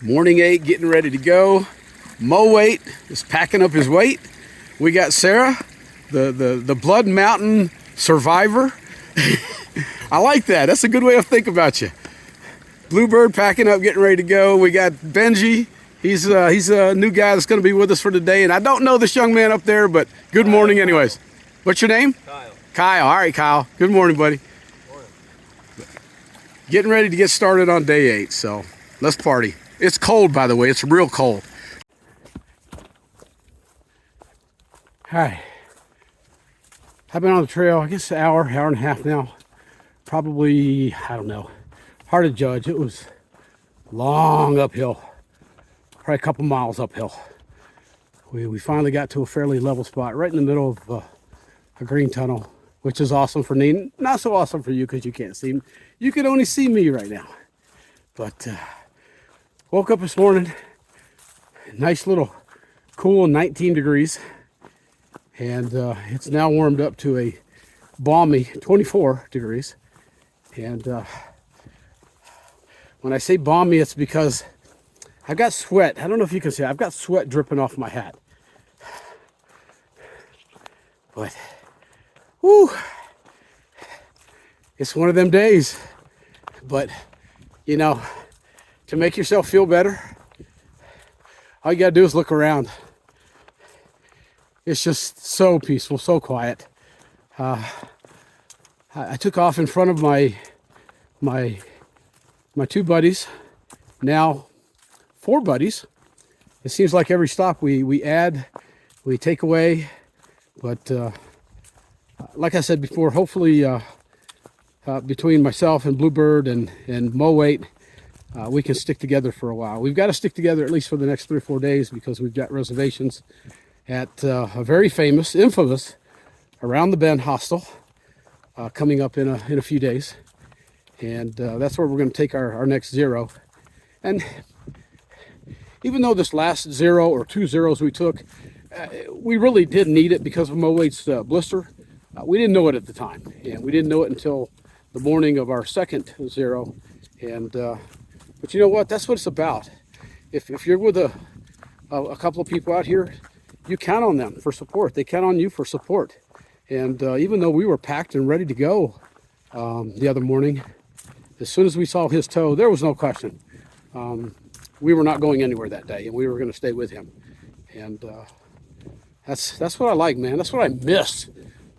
Morning 8, getting ready to go. Mo Weight is packing up his weight. We got Sarah, the Blood Mountain survivor. I like that. That's a good way of thinking about you. Bluebird packing up, getting ready to go. We got Benji. He's a new guy that's going to be with us for today. And I don't know this young man up there, but good morning anyways. What's your name? Kyle. Kyle. All right, Kyle. Good morning, buddy. Morning. Getting ready to get started on day 8, so let's party. It's cold, by the way. It's real cold. All right. I've been on the trail, I guess, an hour and a half now. Probably, I don't know. Hard to judge. It was long uphill. Probably a couple miles uphill. We finally got to a fairly level spot right in the middle of a green tunnel, which is awesome for me. Not so awesome for you because you can't see me. You can only see me right now. But woke up this morning, nice little cool 19 degrees. And it's now warmed up to a balmy 24 degrees. And when I say balmy, it's because I've got sweat. I don't know if you can see it. I've got sweat dripping off my hat. But, whew, it's one of them days. But, you know, to make yourself feel better, all you gotta do is look around. It's just so peaceful, so quiet. I took off in front of my two buddies, now 4 buddies. It seems like every stop we add, we take away. But like I said before, hopefully between myself and Bluebird and Mo Weight, we can stick together for a while. We've got to stick together at least for the next 3 or 4 days because we've got reservations at a very famous, infamous, Around the Bend hostel coming up in a few days. And that's where we're going to take our next zero. And even though this last 0 or 2 zeros we took, we really did need it because of Mo Weight's blister. We didn't know it at the time. And we didn't know it until the morning of our second 0. And but you know what? That's what it's about. If you're with a couple of people out here, you count on them for support. They count on you for support. And even though we were packed and ready to go the other morning, as soon as we saw his toe, there was no question. We were not going anywhere that day, and we were going to stay with him. And that's what I like, man. That's what I miss.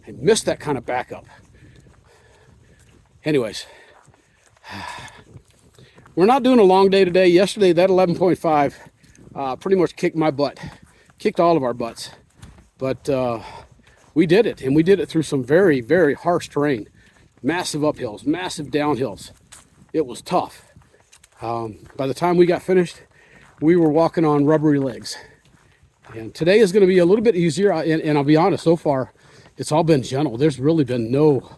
I miss that kind of backup. Anyways, we're not doing a long day today. Yesterday, that 11.5 pretty much kicked my butt. Kicked all of our butts. But we did it, and we did it through some very, very harsh terrain. Massive uphills, massive downhills. It was tough. By the time we got finished, we were walking on rubbery legs. And today is going to be a little bit easier, and I'll be honest, so far, it's all been gentle. There's really been no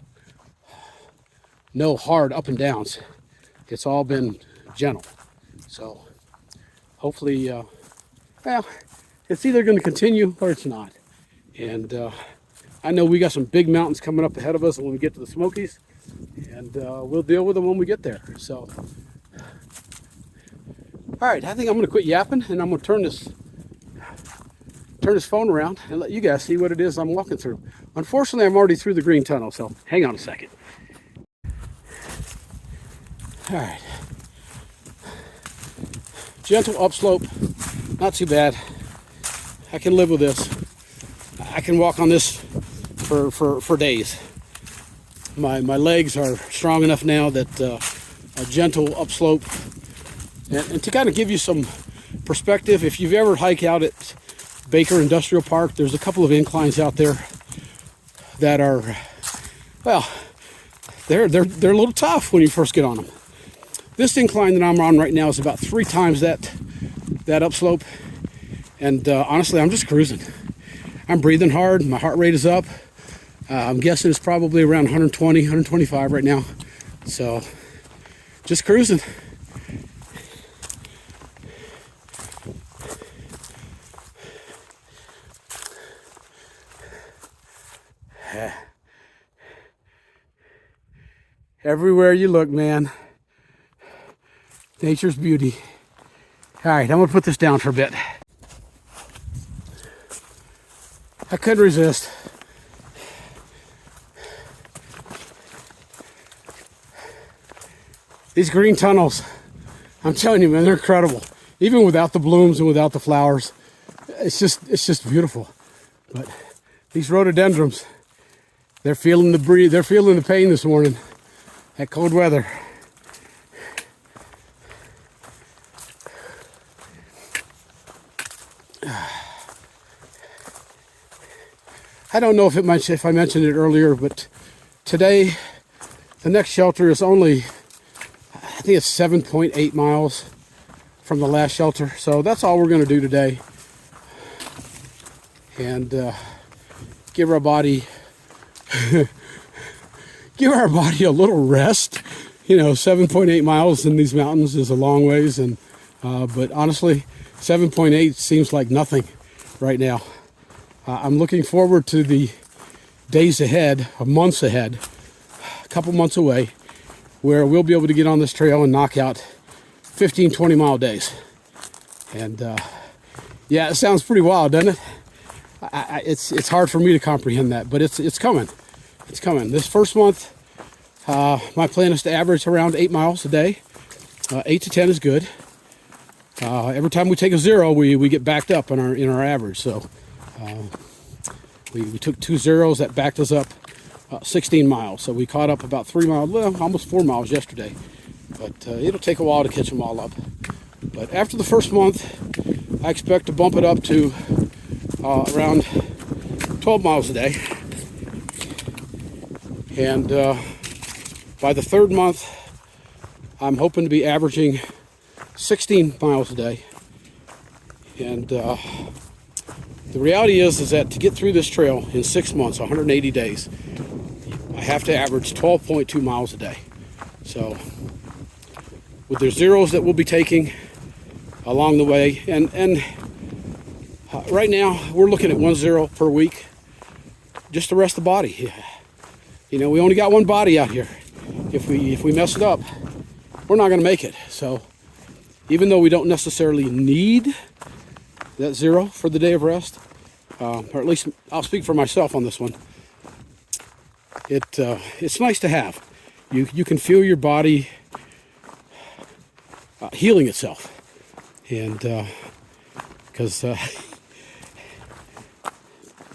hard up and downs. It's all been gentle. So hopefully, well, it's either going to continue or it's not. And I know we got some big mountains coming up ahead of us when we get to the Smokies, and we'll deal with them when we get there. So, all right, I think I'm going to quit yapping, and I'm going to turn this phone around and let you guys see what it is I'm walking through. Unfortunately, I'm already through the green tunnel, so hang on a second. All right. Gentle upslope, not too bad. I can live with this. I can walk on this for days. My legs are strong enough now that a gentle upslope, and to kind of give you some perspective, if you've ever hiked out at Baker Industrial Park, there's a couple of inclines out there that are, well, they're a little tough when you first get on them. This incline that I'm on right now is about 3 times that upslope, and honestly, I'm just cruising. I'm breathing hard. My heart rate is up. I'm guessing it's probably around 120, 125 right now. So, just cruising. Everywhere you look, man, nature's beauty. All right, I'm gonna put this down for a bit. I couldn't resist. These green tunnels, I'm telling you, man, they're incredible. Even without the blooms and without the flowers, it's just beautiful. But these rhododendrons, they're feeling the breeze, they're feeling the pain this morning. That cold weather. I don't know if I mentioned it earlier, but today the next shelter is only, I think it's 7.8 miles from the last shelter. So that's all we're going to do today. And give our body a little rest. You know, 7.8 miles in these mountains is a long ways, and but honestly, 7.8 seems like nothing right now. I'm looking forward to the days ahead, or months ahead, a couple months away, where we'll be able to get on this trail and knock out 15, 20 mile days. And yeah, it sounds pretty wild, doesn't it? It's hard for me to comprehend that, but it's coming. It's coming. This first month, my plan is to average around 8 miles a day. 8 to 10 is good. Every time we take a zero, we get backed up in our average. So we took 2 zeros that backed us up 16 miles. So we caught up about 3 miles, well, almost 4 miles yesterday. But it'll take a while to catch them all up. But after the first month, I expect to bump it up to around 12 miles a day. And by the third month, I'm hoping to be averaging 16 miles a day. And the reality is that to get through this trail in 6 months, 180 days, I have to average 12.2 miles a day. So with the zeros that we'll be taking along the way, and right now we're looking at 1 zero per week just to rest the body. You know, we only got one body out here. If we mess it up, we're not going to make it. So even though we don't necessarily need that zero for the day of rest, or at least I'll speak for myself on this one, it's nice to have. You can feel your body healing itself, and because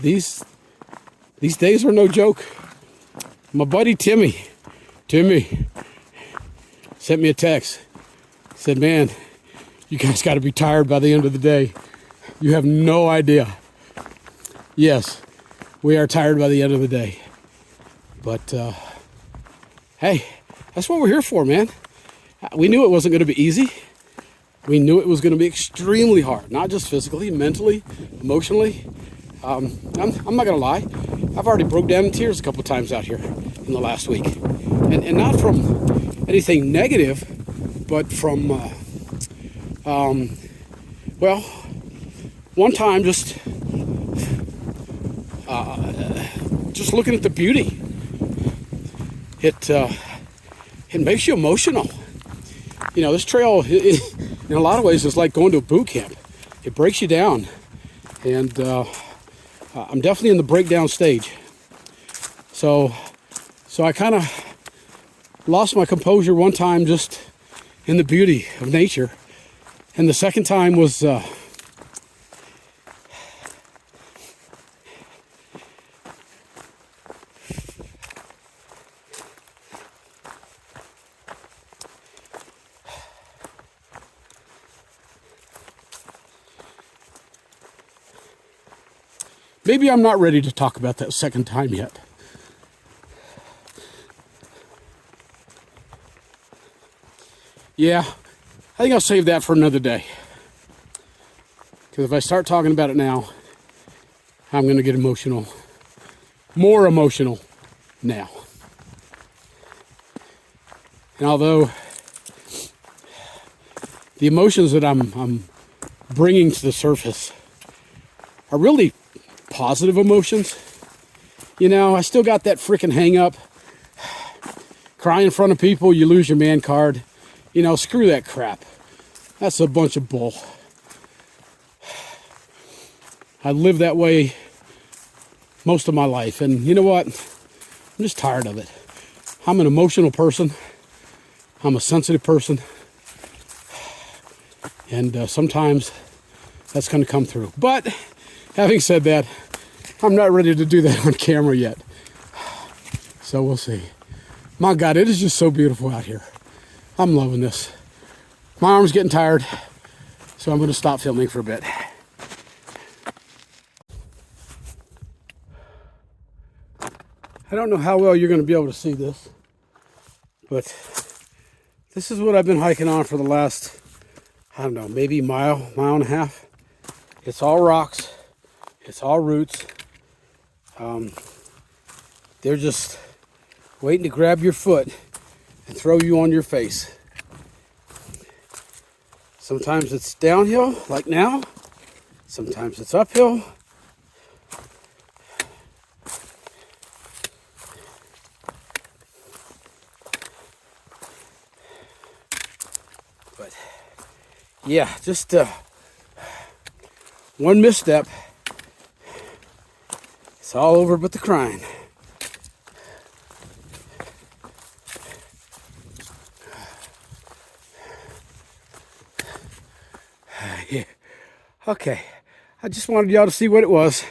these days are no joke. My buddy Timmy sent me a text. Said, "Man, you guys got to be tired by the end of the day. You have no idea." Yes, we are tired by the end of the day. But hey, that's what we're here for, man. We knew it wasn't going to be easy. We knew it was going to be extremely hard, not just physically, mentally, emotionally. I'm not going to lie. I've already broke down in tears a couple times out here in the last week. And not from anything negative, but from, well, one time just looking at the beauty. It makes you emotional. You know, this trail, in a lot of ways, is like going to a boot camp. It breaks you down. And I'm definitely in the breakdown stage. So I kind of lost my composure one time just in the beauty of nature. And the second time was maybe I'm not ready to talk about that second time yet. Yeah, I think I'll save that for another day. Because if I start talking about it now, I'm going to get emotional. More emotional now. And although the emotions that I'm bringing to the surface are really positive emotions, you know, I still got that freaking hang up. Cry in front of people, you lose your man card. You know, screw that crap. That's a bunch of bull. I lived that way most of my life, and you know what? I'm just tired of it. I'm an emotional person. I'm a sensitive person, and sometimes that's going to come through. But having said that, I'm not ready to do that on camera yet. So we'll see. My God, it is just so beautiful out here. I'm loving this. My arm's getting tired, so I'm going to stop filming for a bit. I don't know how well you're going to be able to see this, but this is what I've been hiking on for the last, I don't know, maybe mile and a half. It's all rocks. It's all roots. They're just waiting to grab your foot and throw you on your face. Sometimes it's downhill, like now. Sometimes it's uphill. But yeah, just one misstep. It's all over but the crying. Yeah. Okay. I just wanted y'all to see what it was.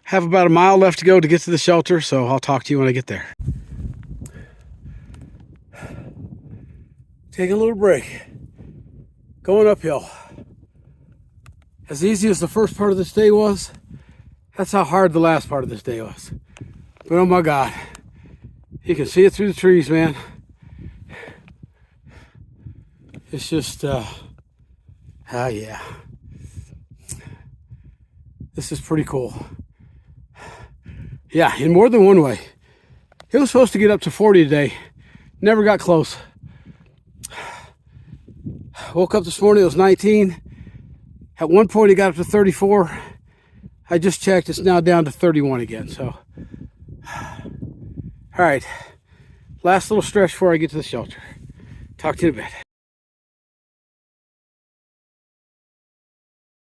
Have about a mile left to go to get to the shelter, so I'll talk to you when I get there. Taking a little break. Going uphill. As easy as the first part of this day was, that's how hard the last part of this day was. But oh my God, you can see it through the trees, man. It's just, yeah. This is pretty cool. Yeah, in more than one way. It was supposed to get up to 40 today. Never got close. Woke up this morning, it was 19. At one point, it got up to 34. I just checked, it's now down to 31 again, so. All right, last little stretch before I get to the shelter. Talk to you in a bit.